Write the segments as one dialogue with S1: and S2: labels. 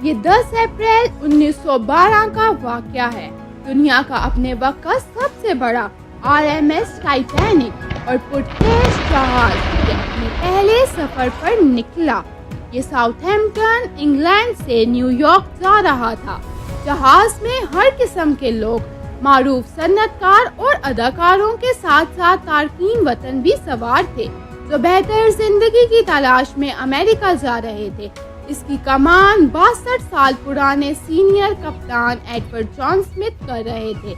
S1: یہ 10 اپریل 1912 کا واقعہ ہے۔ دنیا کا اپنے وقت کا سب سے بڑا RMS ٹائٹینک اور پرتیش جہاز یہ اپنے پہلے سفر پر نکلا۔ یہ ساؤتھ ہیمپٹن انگلینڈ سے نیو یارک جا رہا تھا۔ جہاز میں ہر قسم کے لوگ، معروف صنعت کار اور اداکاروں کے ساتھ ساتھ تارکین وطن بھی سوار تھے جو بہتر زندگی کی تلاش میں امریکہ جا رہے تھے۔ اس کی کمان 62 سال پرانے سینئر کپتان ایڈورڈ جان سمتھ کر رہے تھے۔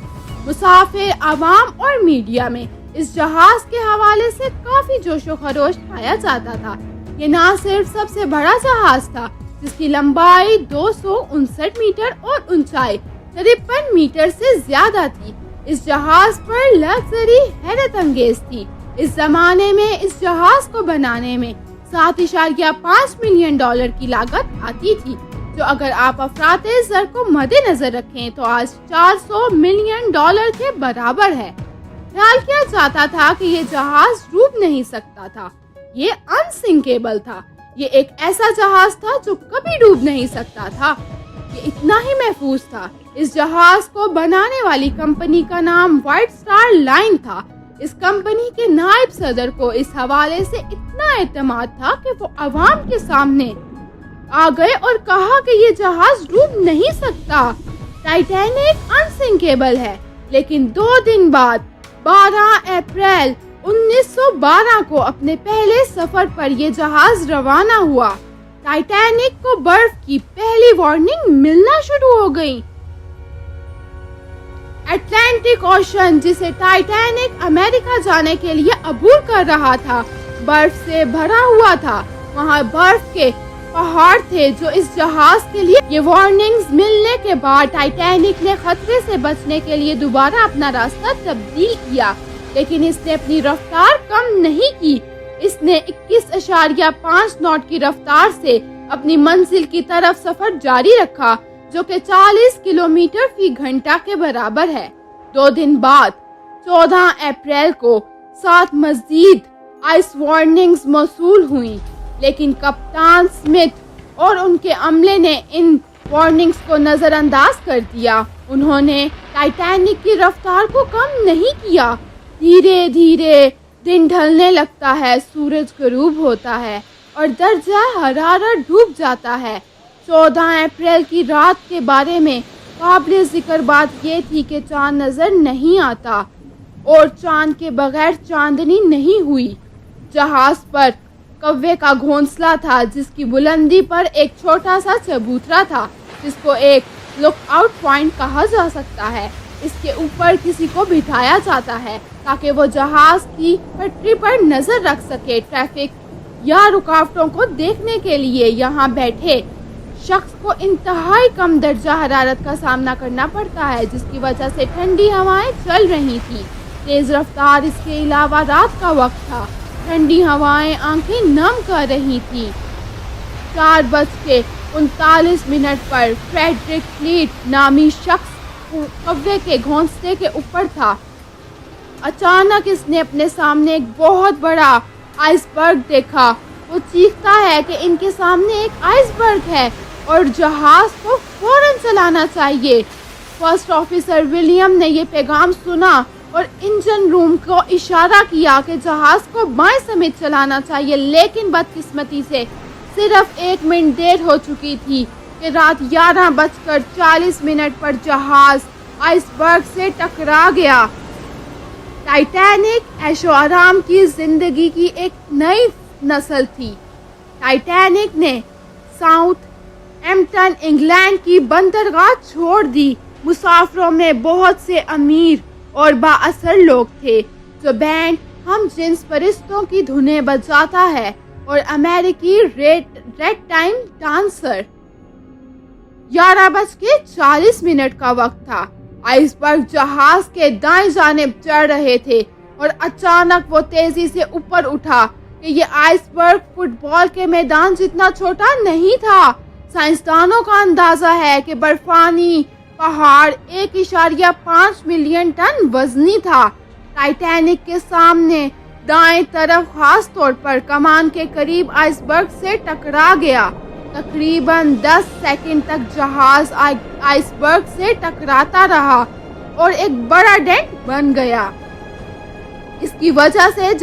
S1: مسافر، عوام اور میڈیا میں اس جہاز کے حوالے سے کافی جوش و خروش پایا جاتا تھا۔ یہ نہ صرف سب سے بڑا جہاز تھا جس کی لمبائی 259 میٹر اور اونچائی 53 میٹر سے زیادہ تھی، اس جہاز پر لگژری حیرت انگیز تھی۔ اس زمانے میں اس جہاز کو بنانے میں $7.5 ملین کی لاگت آتی تھی، جو اگر آپ افراط زر کو مد نظر رکھیں تو آج $400 ملین کے برابر ہے۔ خیال کیا جاتا تھا کہ یہ جہاز ڈوب نہیں سکتا تھا، یہ انسنکیبل تھا۔ یہ ایک ایسا جہاز تھا جو کبھی ڈوب نہیں سکتا تھا، یہ اتنا ہی محفوظ تھا۔ اس جہاز کو بنانے والی کمپنی کا نام وائٹ سٹار لائن تھا۔ اس کمپنی کے نائب صدر کو اس حوالے سے اتنا اعتماد تھا کہ وہ عوام کے سامنے آ گئے اور کہا کہ یہ جہاز ڈوب نہیں سکتا، ٹائٹینک انسنکیبل ہے۔ لیکن 2 دن بعد 12 اپریل 1912 کو اپنے پہلے سفر پر یہ جہاز روانہ ہوا۔ ٹائٹینک کو برف کی پہلی وارننگ ملنا شروع ہو گئی۔ اٹلانٹک اوشن، جسے ٹائٹینک امریکہ جانے کے لیے عبور کر رہا تھا، برف سے بھرا ہوا تھا۔ وہاں برف کے پہاڑ تھے جو اس جہاز کے لیے یہ وارننگز ملنے کے بعد ٹائٹینک نے خطرے سے بچنے کے لیے دوبارہ اپنا راستہ تبدیل کیا، لیکن اس نے اپنی رفتار کم نہیں کی۔ اس نے 21.5 ناٹ کی رفتار سے اپنی منزل کی طرف سفر جاری رکھا، جو کہ 40 کلومیٹر فی گھنٹہ کے برابر ہے۔ 2 دن بعد 14 اپریل کو 7 مزید آئس وارننگز موصول ہوئیں، لیکن کپتان سمتھ اور ان کے عملے نے ان وارننگز کو نظر انداز کر دیا۔ انہوں نے ٹائٹینک کی رفتار کو کم نہیں کیا۔ دھیرے دھیرے دن ڈھلنے لگتا ہے، سورج غروب ہوتا ہے اور درجہ حرارت ڈوب جاتا ہے۔ 14 اپریل کی رات کے بارے میں قابل ذکر بات یہ تھی کہ چاند نظر نہیں آتا اور چاند کے بغیر چاندنی نہیں ہوئی۔ جہاز پر کوے کا گھونسلہ تھا جس کی بلندی پر ایک چھوٹا سا چبوترا تھا جس کو ایک لک آؤٹ پوائنٹ کہا جا سکتا ہے۔ اس کے اوپر کسی کو بٹھایا جاتا ہے تاکہ وہ جہاز کی پٹری پر نظر رکھ سکے۔ ٹریفک یا رکاوٹوں کو دیکھنے کے لیے یہاں بیٹھے شخص کو انتہائی کم درجہ حرارت کا سامنا کرنا پڑتا ہے، جس کی وجہ سے ٹھنڈی ہوائیں چل رہی تھی۔ تیز رفتار، اس کے علاوہ رات کا وقت تھا، ٹھنڈی ہوائیں آنکھیں نم کر رہی تھی۔ 4:39 پر فریڈرک فلیٹ نامی شخص کوے کے گھونسلے کے اوپر تھا۔ اچانک اس نے اپنے سامنے ایک بہت بڑا آئس برگ دیکھا۔ وہ چیختا ہے کہ ان کے سامنے ایک آئس برگ ہے اور جہاز کو فوراً چلانا چاہیے۔ فرسٹ آفیسر ولیم نے یہ پیغام سنا اور انجن روم کو اشارہ کیا کہ جہاز کو بائیں سمت چلانا چاہیے، لیکن بدقسمتی سے صرف 1 منٹ دیر ہو چکی تھی کہ رات 11:40 پر جہاز آئس برگ سے ٹکرا گیا۔ ٹائٹینک عیش و آرام کی زندگی کی ایک نئی نسل تھی۔ ٹائٹینک نے ساؤتھ ہیمپٹن انگلینڈ کی بندرگاہ چھوڑ دی۔ مسافروں میں بہت سے امیر اور با اثر لوگ تھے جو بینڈ ہم جنس پرستوں کی دھنیں بجاتا ہے اور امریکی ریڈ ٹائم ڈانسر۔ 11:40 کا وقت تھا۔ آئس برگ جہاز کے دائیں جانب چڑھ رہے تھے اور اچانک وہ تیزی سے اوپر اٹھا کہ یہ آئس برگ فٹ بال کے میدان جتنا چھوٹا نہیں تھا۔ سائنسدانوں کا اندازہ ہے کہ برفانی پہاڑ 1.5 ملین ٹن وزنی تھا۔ ٹائٹینک کے سامنے دائیں طرف خاص طور پر کمان کے قریب آئس برگ سے ٹکرا گیا۔ तकरीबन 10 सेकंड तक जहाज आइसबर्ग से टकराता रहा और एक बड़ा डेंट बन गया। इसकी वजह से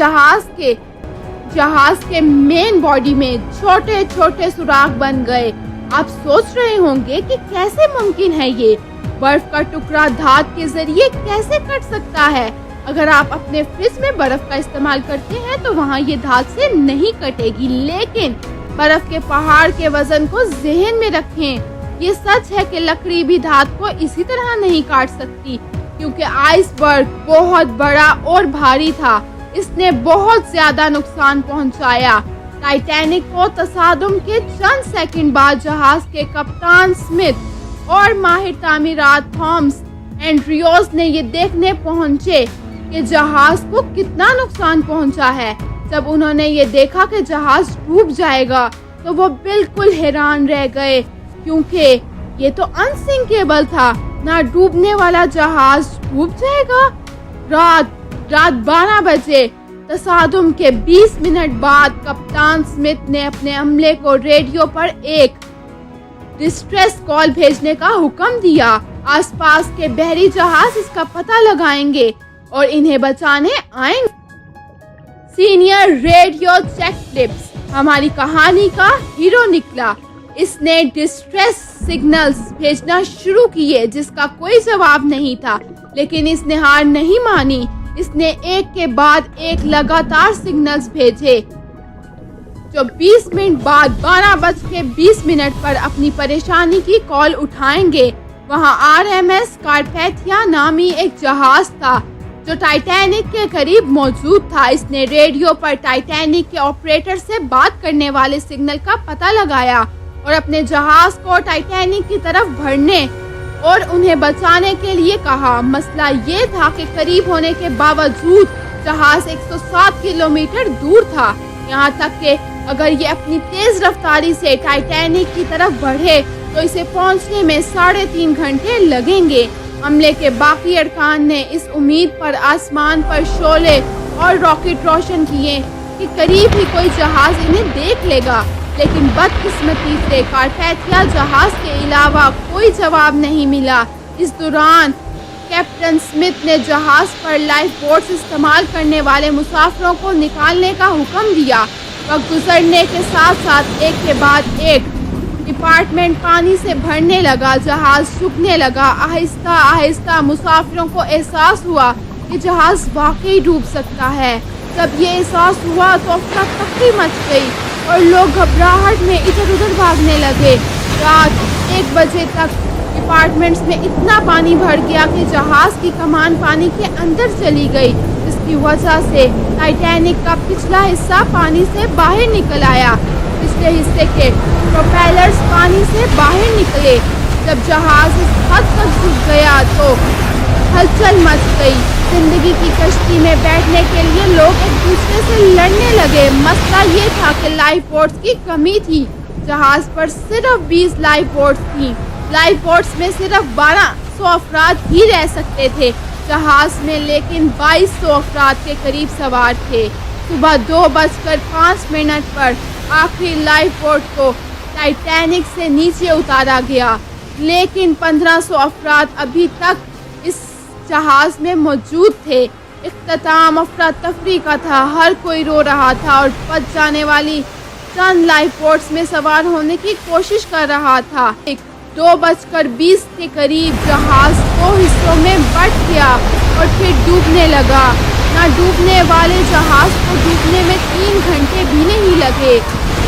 S1: जहाज के मेन बॉडी में छोटे छोटे सुराख बन गए। आप सोच रहे होंगे कि कैसे मुमकिन है ये, बर्फ का टुकड़ा धात के जरिए कैसे कट सकता है। अगर आप अपने फ्रिज में बर्फ का इस्तेमाल करते हैं तो वहाँ ये धात से नहीं कटेगी, लेकिन बर्फ के पहाड़ के वजन को ज़हन में रखें। ये सच है कि लकड़ी भी धात को इसी तरह नहीं काट सकती, क्योंकि आइसबर्ग बहुत बड़ा और भारी था। इसने बहुत ज्यादा नुकसान पहुंचाया। टाइटैनिक को तसादुम के चंद सेकंड बाद जहाज के कप्तान स्मिथ और माहिर तामीरात थॉमस एंड्रियोस ने ये देखने पहुंचे कि जहाज को कितना नुकसान पहुंचा है। जब उन्होंने ये देखा कि जहाज डूब जाएगा तो वो बिल्कुल हैरान रह गए, क्योंकि ये तो अनसिंकेबल था। ना डूबने वाला जहाज डूब जाएगा। रात 12 बजे तसादुम के 20 मिनट बाद कप्तान स्मिथ ने अपने अमले को रेडियो पर एक डिस्ट्रेस कॉल भेजने का हुक्म दिया। आसपास के बहरी जहाज इसका पता लगाएंगे और इन्हें बचाने आएंगे। सीनियर रेडियो जैक फिलिप्स हमारी कहानी का हीरो निकला। इसने डिस्ट्रेस सिग्नल्स भेजना शुरू किए, जिसका कोई जवाब नहीं था, लेकिन इसने हार नहीं मानी। इसने एक के बाद एक लगातार सिग्नल्स भेजे, जो 20 मिनट बाद 12:20 पर अपनी परेशानी की कॉल उठाएंगे। वहां RMS कारपैथिया नामी एक जहाज था जो टाइटैनिक के करीब मौजूद था। इसने रेडियो पर टाइटैनिक के ऑपरेटर से बात करने वाले सिग्नल का पता लगाया और अपने जहाज को टाइटैनिक की तरफ भरने और उन्हें बचाने के लिए कहा। मसला ये था कि करीब होने के बावजूद जहाज 107 किलोमीटर दूर था। यहाँ तक कि अगर ये अपनी तेज रफ्तारी से टाइटैनिक की तरफ बढ़े तो इसे पहुंचने में 3.5 घंटे लगेंगे। अमले के बाकी अरकान ने इस उम्मीद पर आसमान पर शोले और रॉकेट रोशन किए कि करीब ही कोई जहाज इन्हें देख लेगा, लेकिन बदकिस्मती से कारपैथिया जहाज के अलावा कोई जवाब नहीं मिला। इस दौरान कैप्टन स्मिथ ने जहाज पर लाइफ बोट्स इस्तेमाल करने वाले मुसाफिरों को निकालने का हुक्म दिया। वक्त गुजरने के साथ साथ एक के बाद एक डिपार्टमेंट पानी से भरने लगा। जहाज झुकने लगा। आहिस्ता आहिस्ता मुसाफिरों को एहसास हुआ कि जहाज वाकई डूब सकता है। जब ये एहसास हुआ तो अफरा तफरी मच गई और लोग घबराहट में इधर उधर भागने लगे। रात 1 बजे तक डिपार्टमेंट्स में इतना पानी भर गया कि जहाज की कमान पानी के अंदर चली गई। इसकी वजह से टाइटैनिक का पिछला हिस्सा पानी से बाहर निकल आया। पिछले हिस्से के प्रोपेलर्स पानी से बाहर निकले। जब जहाज इस हद तक झुक गया तो हलचल मच गई। जिंदगी की कश्ती में बैठने के लिए लोग एक दूसरे से लड़ने लगे। मसला ये था कि लाइफ बोट्स की कमी थी। जहाज पर सिर्फ 20 लाइफ बोट्स थी। लाइफ बोट्स में सिर्फ 1200 अफराद ही रह सकते थे जहाज में, लेकिन 2200 अफराद के करीब सवार थे। सुबह 2:05 पर आखिरी लाइफ बोट को टाइटैनिक से नीचे उतारा गया, लेकिन 1500 अफराद अभी तक इस जहाज में मौजूद थे। इख्तिताम अफरा तफरी का था। हर कोई रो रहा था और बच जाने वाली चंद लाइफ बोट्स में सवार होने की कोशिश कर रहा था। 2:20 के करीब जहाज 2 हिस्सों में बंट गया और फिर डूबने लगा। ना डूबने वाले जहाज को डूबने में 3 घंटे भी नहीं लगे।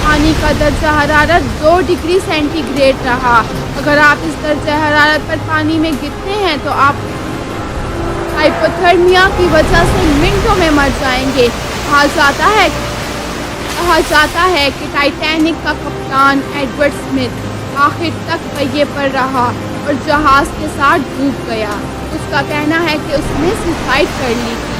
S1: पानी का दर्जा हरारत 2 डिग्री सेंटीग्रेड रहा। अगर आप इस दर्जा हरारत पर पानी में गिरते हैं तो आप हाइपोथर्मिया की वजह से मिनटों में मर जाएंगे। कहा जाता है कि टाइटैनिक का कप्तान एडवर्ड स्मिथ आखिर तक पहिए पर रहा और जहाज के साथ डूब गया। उसका कहना है कि उसने सुसाइड कर ली थी।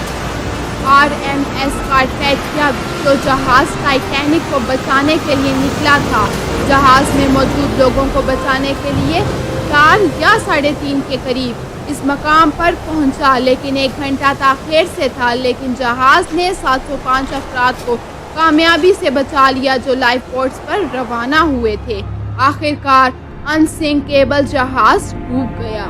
S1: RMS कारपैथिया जो जहाज टाइटैनिक को बचाने के लिए निकला था, जहाज में मौजूद लोगों को बचाने के लिए 4 या 3:30 के करीब इस मकाम पर पहुंचा, लेकिन 1 घंटा ताख़ीर से था। लेकिन जहाज ने 705 अफराद को कामयाबी से बचा लिया जो लाइफ बोट्स पर रवाना हुए थे। آخرکار انسنکیبل جہاز ڈوب گیا۔